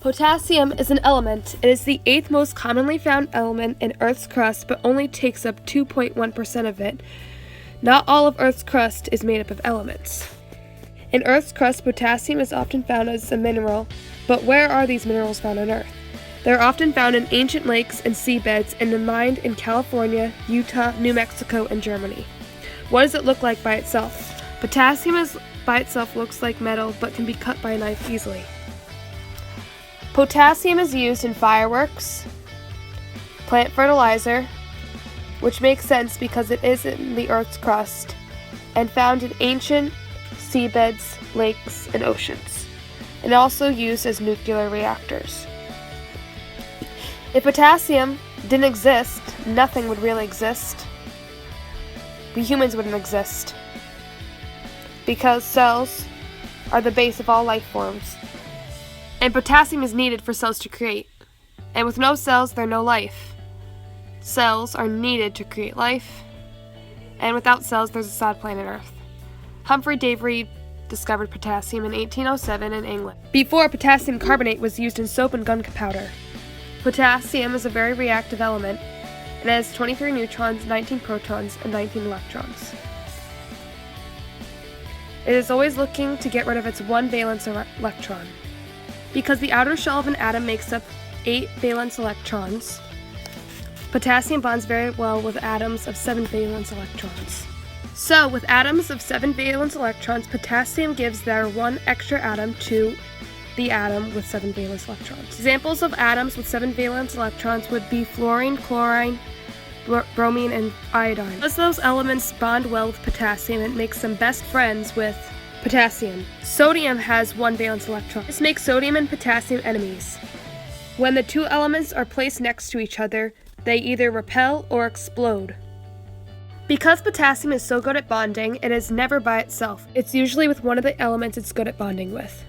Potassium is an element. It is the 8th most commonly found element in Earth's crust, but only takes up 2.1% of it. Not all of Earth's crust is made up of elements. In Earth's crust, potassium is often found as a mineral, but where are these minerals found on Earth? They're often found in ancient lakes and seabeds and are mined in California, Utah, New Mexico, and Germany. What does it look like by itself? Potassium by itself looks like metal, but can be cut by a knife easily. Potassium is used in fireworks, plant fertilizer, which makes sense because it is in the Earth's crust, and found in ancient seabeds, lakes, and oceans, and also used as nuclear reactors. If potassium didn't exist, nothing would really exist. We humans wouldn't exist, because cells are the base of all life forms. And potassium is needed for cells to create. And with no cells, there's no life. Cells are needed to create life. And without cells, there's a sad planet Earth. Humphrey Davy discovered potassium in 1807 in England, before potassium carbonate was used in soap and gunpowder. Potassium is a very reactive element, and it has 23 neutrons, 19 protons, and 19 electrons. It is always looking to get rid of its one valence electron. Because the outer shell of an atom makes up 8 valence electrons, potassium bonds very well with atoms of 7 valence electrons. So, with atoms of 7 valence electrons, potassium gives their one extra atom to the atom with 7 valence electrons. Examples of atoms with 7 valence electrons would be fluorine, chlorine, bromine, and iodine. Because those elements bond well with potassium, it makes them best friends with potassium. Sodium has 1 valence electron. This makes sodium and potassium enemies. When the two elements are placed next to each other, they either repel or explode. Because potassium is so good at bonding, it is never by itself. It's usually with one of the elements it's good at bonding with.